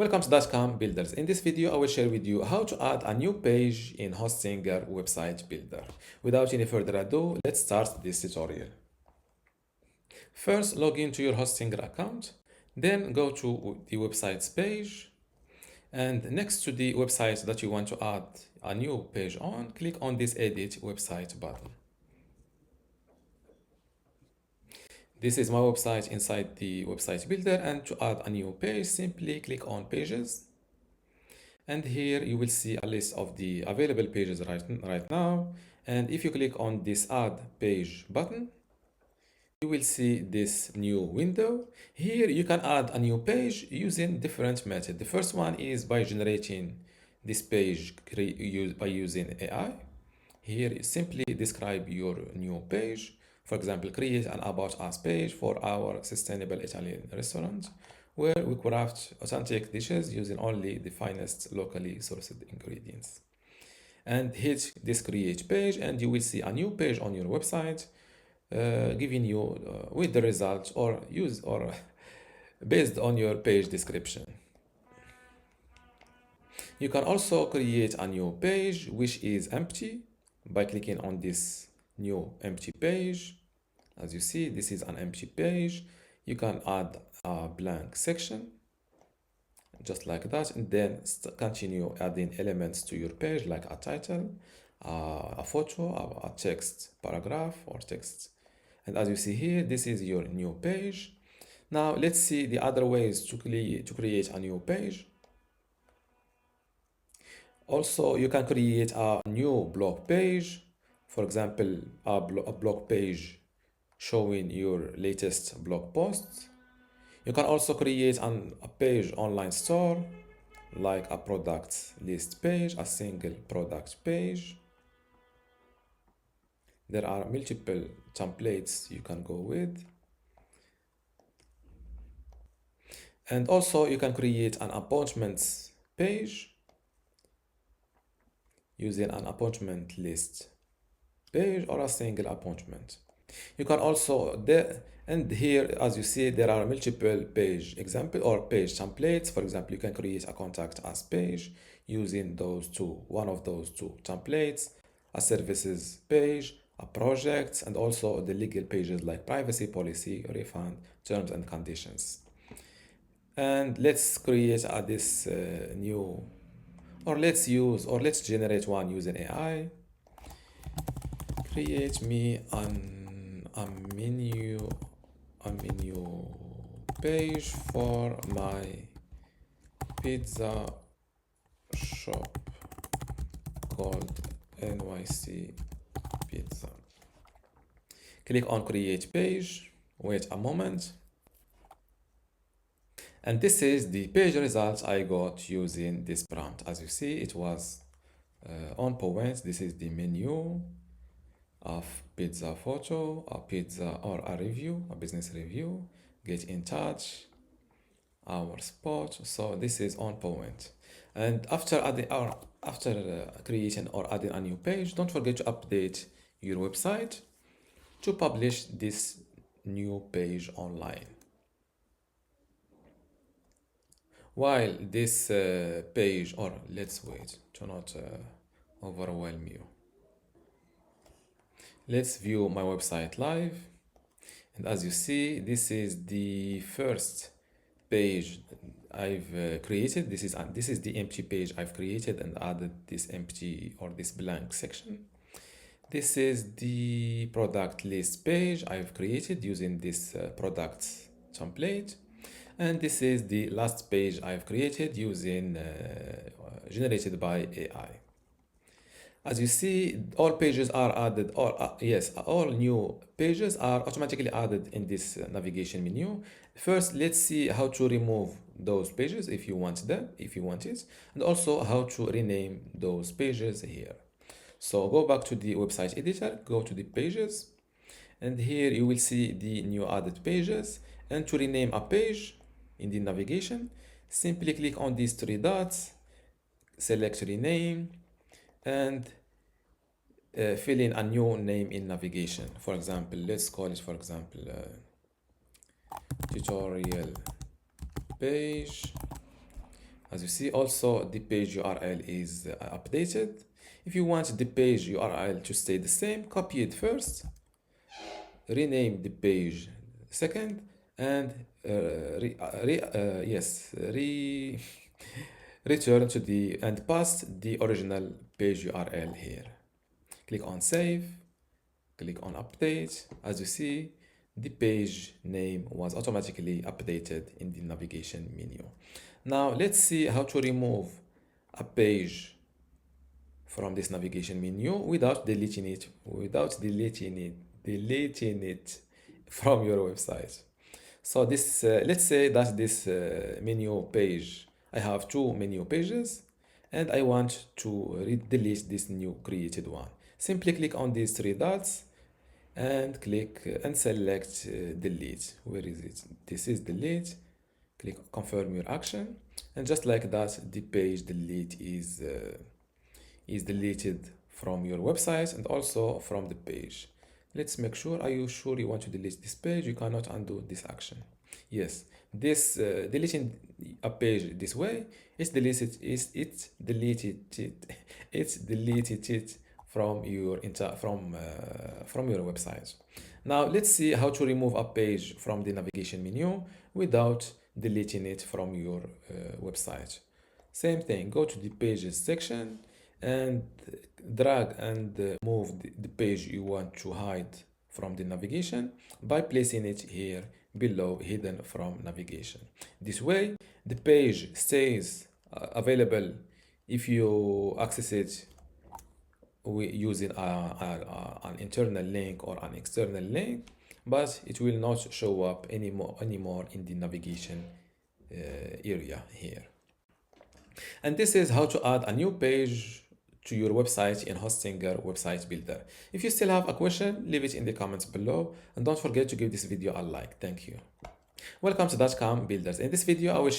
Welcome to dotcom builders. In this video, I will share with you how to add a new page in Hostinger website builder. Without any further ado, let's start this tutorial. First, log into your Hostinger account, then go to the websites page, and next to the website that you want to add a new page on, click on this edit website button. This is my website inside the website builder, and to add a new page, simply click on pages. And here you will see a list of the available pages right now. And if you click on this add page button, you will see this new window. Here you can add a new page using different methods. The first one is by generating this page by using AI. Here you simply describe your new page. For example, create an About Us page for our sustainable Italian restaurant, where we craft authentic dishes using only the finest locally sourced ingredients. And hit this create page, and you will see a new page on your website, giving you with the results or based on your page description. You can also create a new page which is empty by clicking on this new empty page. As you see, this is an empty page. You can add a blank section just like that, and then continue adding elements to your page like a title, a photo, a text paragraph or text. And as you see here, this is your new page. Now let's see the other ways to create a new page. Also, you can create a new blog page. For example, a blog page showing your latest blog posts. You can also create a page online store, like a product list page, a single product page. There are multiple templates you can go with. And also you can create an appointments page using an appointment list page or a single appointment. You can also, and here, as you see, there are multiple page example or page templates. For example, you can create a contact us page using one of those two templates, a services page, a project, and also the legal pages like privacy policy, refund, terms and conditions. And let's create this new, or let's generate one using AI. Create me a menu page for my pizza shop called NYC Pizza. Click on create page, wait a moment. And this is the page results I got using this prompt. As you see, it was on point. This is the menu of pizza photo, a pizza or a review, a business review, get in touch, our spot. So this is on point. And after creating or adding a new page, don't forget to update your website to publish this new page online. While this page, or let's wait to not overwhelm you. Let's view my website live. And as you see, this is the first page I've created. This is the empty page I've created and added this empty or this blank section. This is the product list page I've created using this product template. And this is the last page I've created using generated by AI. As you see, all pages are added, all new pages are automatically added in this navigation menu. First, let's see how to remove those pages if you want it, and also how to rename those pages here. So go back to the website editor, go to the pages, and here you will see the new added pages. And to rename a page in the navigation, simply click on these three dots, select rename, and fill in a new name in navigation. For example, let's call it, tutorial page As you see, also the page URL is updated. If you want the page URL to stay the same, copy it first, rename the page second, and return to the and paste the original page URL here. Click on save, click on update. As you see, the page name was automatically updated in the navigation menu. Now let's see how to remove a page from this navigation menu without deleting it from your website. So this let's say that this menu page, I have two menu pages and I want to delete this new created one. Simply click on these three dots and click and select delete. Where is it? This is delete. Click confirm your action, and just like that the page delete is deleted from your website and also from the page. Let's make sure. Are you sure you want to delete this page? You cannot undo this action. Yes, this deleting a page this way, it's deleted it from your website. Now let's see how to remove a page from the navigation menu without deleting it from your website. Same thing, go to the pages section and drag and move the page you want to hide from the navigation by placing it here below, hidden from navigation. This way the page stays available if you access it using an internal link or an external link, but it will not show up anymore in the navigation area here. And this is how to add a new page to your website in Hostinger Website Builder. If you still have a question, leave it in the comments below, and don't forget to give this video a like. Thank you. Welcome to dotcom.builders. In this video, I will